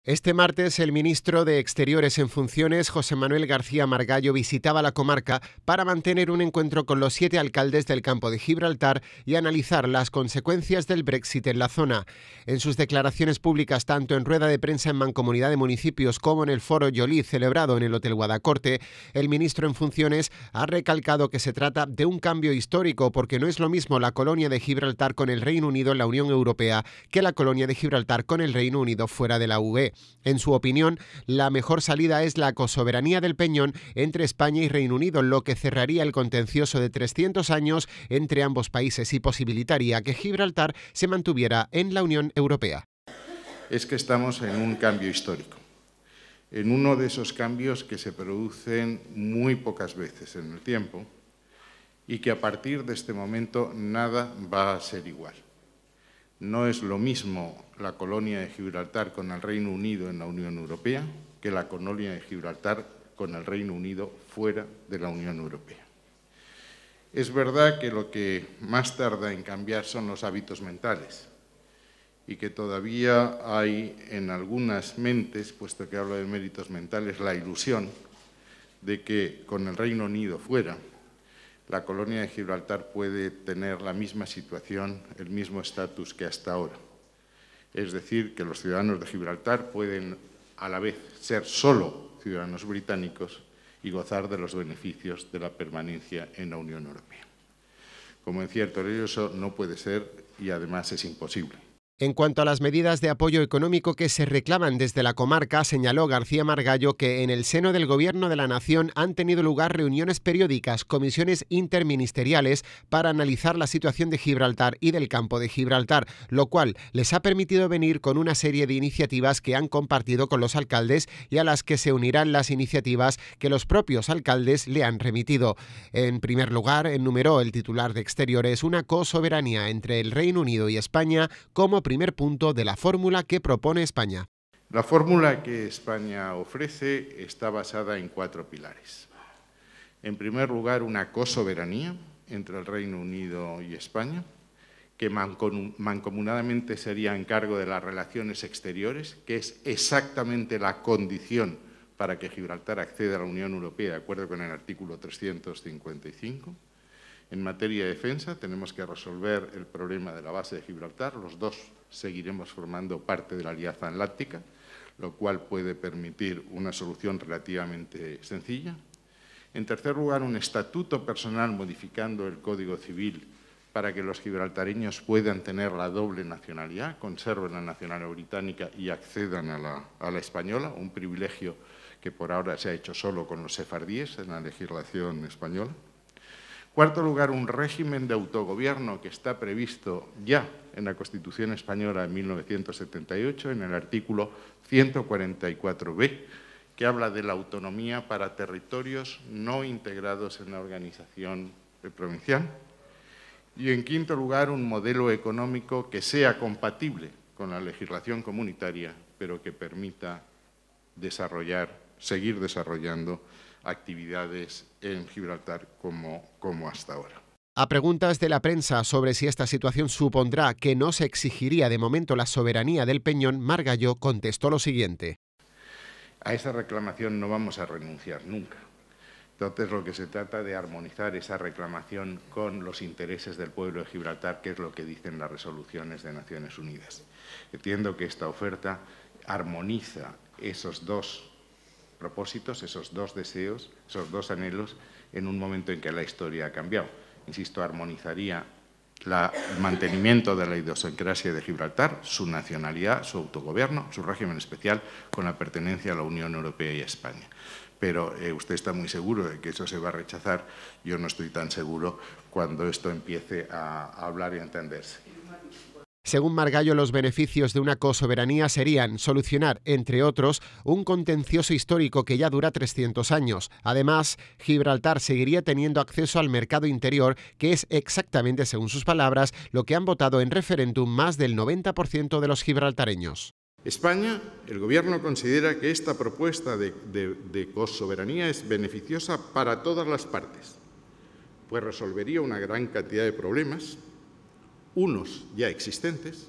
Este martes, el ministro de Exteriores en funciones, José Manuel García Margallo, visitaba la comarca para mantener un encuentro con los 7 alcaldes del campo de Gibraltar y analizar las consecuencias del Brexit en la zona. En sus declaraciones públicas, tanto en rueda de prensa en Mancomunidad de Municipios como en el foro Yolí celebrado en el Hotel Guadacorte, el ministro en funciones ha recalcado que se trata de un cambio histórico porque no es lo mismo la colonia de Gibraltar con el Reino Unido en la Unión Europea que la colonia de Gibraltar con el Reino Unido fuera de la UE. En su opinión, la mejor salida es la cosoberanía del Peñón entre España y Reino Unido, lo que cerraría el contencioso de 300 años entre ambos países y posibilitaría que Gibraltar se mantuviera en la Unión Europea. Es que estamos en un cambio histórico, en uno de esos cambios que se producen muy pocas veces en el tiempo y que a partir de este momento nada va a ser igual. No es lo mismo la colonia de Gibraltar con el Reino Unido en la Unión Europea que la colonia de Gibraltar con el Reino Unido fuera de la Unión Europea. Es verdad que lo que más tarda en cambiar son los hábitos mentales y que todavía hay en algunas mentes, puesto que hablo de méritos mentales, la ilusión de que con el Reino Unido fuera, la colonia de Gibraltar puede tener la misma situación, el mismo estatus que hasta ahora. Es decir, que los ciudadanos de Gibraltar pueden a la vez ser solo ciudadanos británicos y gozar de los beneficios de la permanencia en la Unión Europea. Como en cierto derecho eso no puede ser y además es imposible. En cuanto a las medidas de apoyo económico que se reclaman desde la comarca, señaló García Margallo que en el seno del Gobierno de la Nación han tenido lugar reuniones periódicas, comisiones interministeriales para analizar la situación de Gibraltar y del campo de Gibraltar, lo cual les ha permitido venir con una serie de iniciativas que han compartido con los alcaldes y a las que se unirán las iniciativas que los propios alcaldes le han remitido. En primer lugar, enumeró el titular de Exteriores una cosoberanía entre el Reino Unido y España como primer punto de la fórmula que propone España. La fórmula que España ofrece está basada en 4 pilares. En primer lugar, una cosoberanía entre el Reino Unido y España, que mancomunadamente sería a cargo de las relaciones exteriores, que es exactamente la condición para que Gibraltar acceda a la Unión Europea, de acuerdo con el artículo 355. En materia de defensa tenemos que resolver el problema de la base de Gibraltar. Los dos seguiremos formando parte de la Alianza Atlántica, lo cual puede permitir una solución relativamente sencilla. En tercer lugar, un estatuto personal modificando el Código Civil para que los gibraltareños puedan tener la doble nacionalidad, conserven la nacionalidad británica y accedan a la española, un privilegio que por ahora se ha hecho solo con los sefardíes en la legislación española. Cuarto lugar, un régimen de autogobierno que está previsto ya en la Constitución española de 1978, en el artículo 144b, que habla de la autonomía para territorios no integrados en la organización provincial. Y en quinto lugar, un modelo económico que sea compatible con la legislación comunitaria, pero que permita seguir desarrollando actividades en Gibraltar como hasta ahora. A preguntas de la prensa sobre si esta situación supondrá que no se exigiría de momento la soberanía del Peñón, Margallo contestó lo siguiente. A esa reclamación no vamos a renunciar nunca. Entonces, lo que se trata de armonizar esa reclamación con los intereses del pueblo de Gibraltar, que es lo que dicen las resoluciones de Naciones Unidas. Entiendo que esta oferta armoniza esos dos propósitos, esos dos deseos, esos dos anhelos, en un momento en que la historia ha cambiado. Insisto, armonizaría el mantenimiento de la idiosincrasia de Gibraltar, su nacionalidad, su autogobierno, su régimen especial, con la pertenencia a la Unión Europea y a España. Pero usted está muy seguro de que eso se va a rechazar. Yo no estoy tan seguro cuando esto empiece a hablar y a entenderse. Según Margallo, los beneficios de una cosoberanía serían solucionar, entre otros, un contencioso histórico que ya dura 300 años. Además, Gibraltar seguiría teniendo acceso al mercado interior, que es exactamente, según sus palabras, lo que han votado en referéndum más del 90% de los gibraltareños. España, el Gobierno considera que esta propuesta de cosoberanía es beneficiosa para todas las partes, pues resolvería una gran cantidad de problemas, unos ya existentes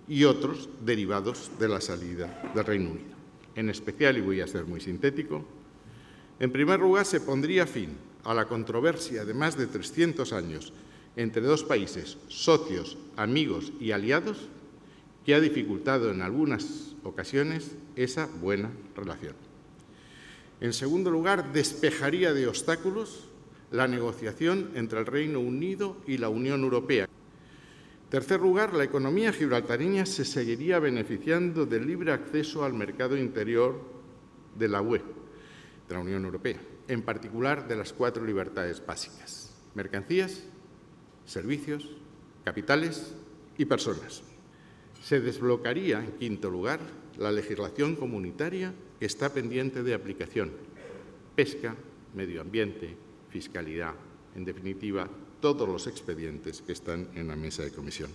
y otros derivados de la salida del Reino Unido. En especial, y voy a ser muy sintético, en primer lugar se pondría fin a la controversia de más de 300 años entre dos países socios, amigos y aliados que ha dificultado en algunas ocasiones esa buena relación. En segundo lugar, despejaría de obstáculos la negociación entre el Reino Unido y la Unión Europea. En tercer lugar, la economía gibraltareña se seguiría beneficiando del libre acceso al mercado interior de la UE, de la Unión Europea, en particular de las 4 libertades básicas: mercancías, servicios, capitales y personas. Se desbloquearía, en quinto lugar, la legislación comunitaria que está pendiente de aplicación: pesca, medio ambiente, fiscalidad, en definitiva, todos los expedientes que están en la mesa de comisión.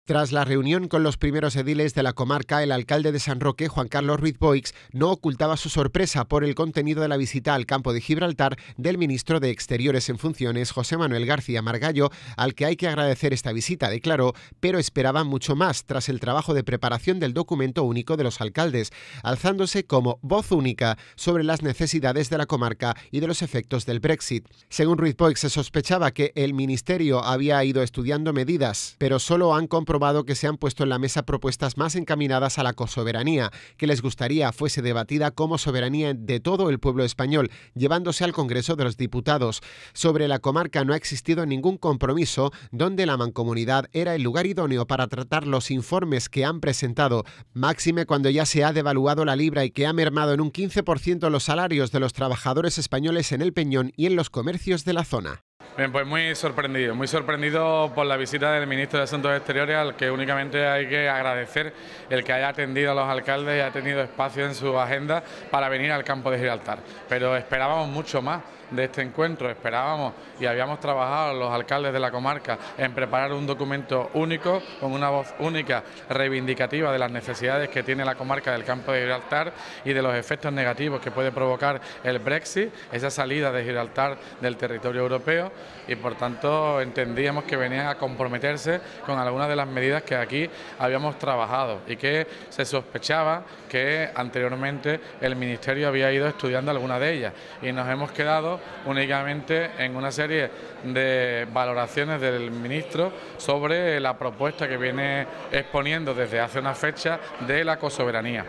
Tras la reunión con los primeros ediles de la comarca, el alcalde de San Roque, Juan Carlos Ruiz Boix, no ocultaba su sorpresa por el contenido de la visita al campo de Gibraltar del ministro de Exteriores en funciones, José Manuel García Margallo, al que hay que agradecer esta visita, declaró, pero esperaba mucho más tras el trabajo de preparación del documento único de los alcaldes, alzándose como voz única sobre las necesidades de la comarca y de los efectos del Brexit. Según Ruiz Boix, se sospechaba que el ministerio había ido estudiando medidas, pero solo han comprobado que se han puesto en la mesa propuestas más encaminadas a la cosoberanía, que les gustaría fuese debatida como soberanía de todo el pueblo español, llevándose al Congreso de los Diputados. Sobre la comarca no ha existido ningún compromiso, donde la mancomunidad era el lugar idóneo para tratar los informes que han presentado, máxime cuando ya se ha devaluado la libra y que ha mermado en un 15% los salarios de los trabajadores españoles en el Peñón y en los comercios de la zona. Bien, pues muy sorprendido por la visita del ministro de Asuntos Exteriores, al que únicamente hay que agradecer el que haya atendido a los alcaldes y haya tenido espacio en su agenda para venir al campo de Gibraltar. Pero esperábamos mucho más de este encuentro, esperábamos y habíamos trabajado los alcaldes de la comarca en preparar un documento único, con una voz única reivindicativa de las necesidades que tiene la comarca del campo de Gibraltar y de los efectos negativos que puede provocar el Brexit, esa salida de Gibraltar del territorio europeo, y por tanto entendíamos que venían a comprometerse con algunas de las medidas que aquí habíamos trabajado y que se sospechaba que anteriormente el Ministerio había ido estudiando algunas de ellas, y nos hemos quedado únicamente en una serie de valoraciones del ministro sobre la propuesta que viene exponiendo desde hace una fecha de la cosoberanía.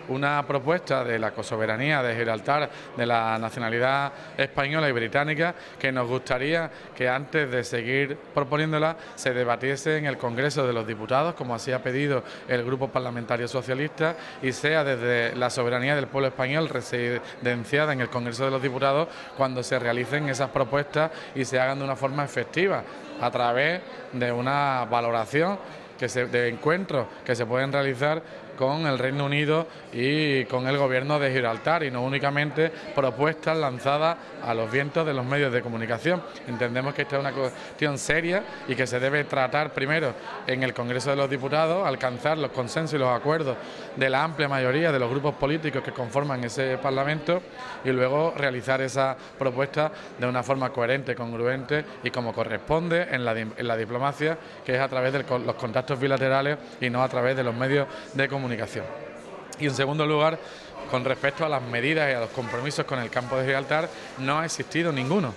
Una propuesta de la cosoberanía de Gibraltar, de la nacionalidad española y británica, que nos gustaría que antes de seguir proponiéndola se debatiese en el Congreso de los Diputados, como así ha pedido el Grupo Parlamentario Socialista, y sea desde la soberanía del pueblo español residenciada en el Congreso de los Diputados cuando se realicen esas propuestas y se hagan de una forma efectiva a través de una valoración de encuentros que se pueden realizar con el Reino Unido y con el Gobierno de Gibraltar, y no únicamente propuestas lanzadas a los vientos de los medios de comunicación. Entendemos que esta es una cuestión seria y que se debe tratar primero en el Congreso de los Diputados, alcanzar los consensos y los acuerdos de la amplia mayoría de los grupos políticos que conforman ese Parlamento, y luego realizar esa propuesta de una forma coherente, congruente y como corresponde en la diplomacia, que es a través de los contactos bilaterales y no a través de los medios de comunicación. Y en segundo lugar, con respecto a las medidas y a los compromisos con el campo de Gibraltar, no ha existido ninguno.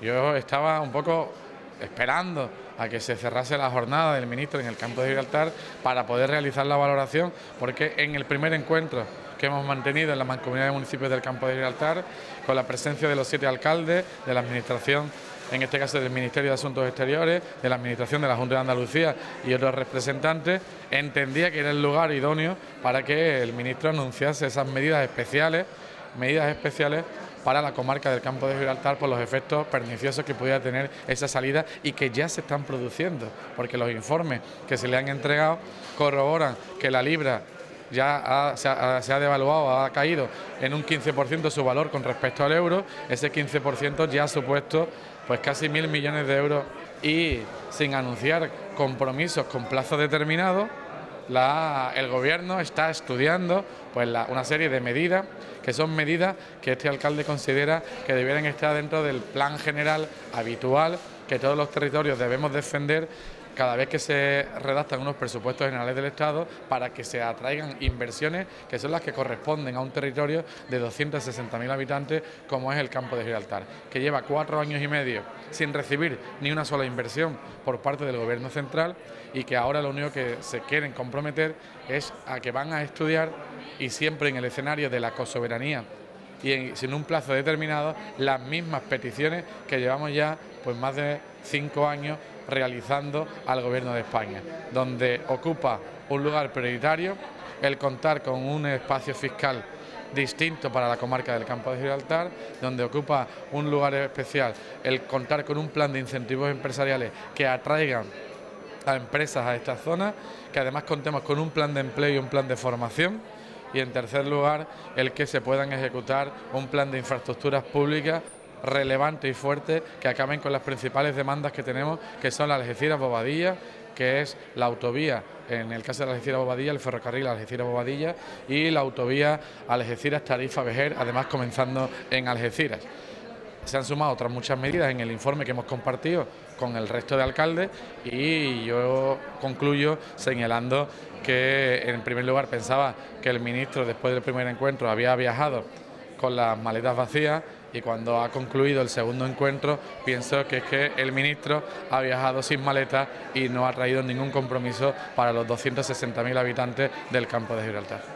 Yo estaba un poco esperando a que se cerrase la jornada del ministro en el campo de Gibraltar para poder realizar la valoración, porque en el primer encuentro que hemos mantenido en la Mancomunidad de Municipios del campo de Gibraltar, con la presencia de los 7 alcaldes, de la Administración, en este caso del Ministerio de Asuntos Exteriores, de la Administración de la Junta de Andalucía y otros representantes, entendía que era el lugar idóneo para que el ministro anunciase esas medidas especiales para la comarca del campo de Gibraltar por los efectos perniciosos que pudiera tener esa salida, y que ya se están produciendo, porque los informes que se le han entregado corroboran que la libra ya se ha devaluado, ha caído en un 15% su valor con respecto al euro. Ese 15% ya ha supuesto pues casi 1.000 millones de euros, y sin anunciar compromisos con plazo determinado, el Gobierno está estudiando pues una serie de medidas que son medidas que este alcalde considera que debieran estar dentro del plan general habitual que todos los territorios debemos defender cada vez que se redactan unos presupuestos generales del Estado para que se atraigan inversiones que son las que corresponden a un territorio de 260.000 habitantes como es el campo de Gibraltar, que lleva 4 años y medio sin recibir ni una sola inversión por parte del Gobierno central y que ahora lo único que se quieren comprometer es a que van a estudiar, y siempre en el escenario de la cosoberanía y sin un plazo determinado, las mismas peticiones que llevamos ya pues más de 5 años realizando al Gobierno de España, donde ocupa un lugar prioritario el contar con un espacio fiscal distinto para la comarca del Campo de Gibraltar, donde ocupa un lugar especial el contar con un plan de incentivos empresariales que atraigan a empresas a esta zona, que además contemos con un plan de empleo y un plan de formación, y en tercer lugar el que se puedan ejecutar un plan de infraestructuras públicas relevante y fuerte que acaben con las principales demandas que tenemos, que son la Algeciras-Bobadilla, que es la autovía, en el caso de la Algeciras-Bobadilla, el ferrocarril Algeciras-Bobadilla, y la autovía Algeciras-Tarifa-Vejer, además comenzando en Algeciras. Se han sumado otras muchas medidas en el informe que hemos compartido con el resto de alcaldes, y yo concluyo señalando que, en primer lugar, pensaba que el ministro, después del primer encuentro, había viajado con las maletas vacías, y cuando ha concluido el segundo encuentro pienso que es que el ministro ha viajado sin maleta y no ha traído ningún compromiso para los 260.000 habitantes del Campo de Gibraltar.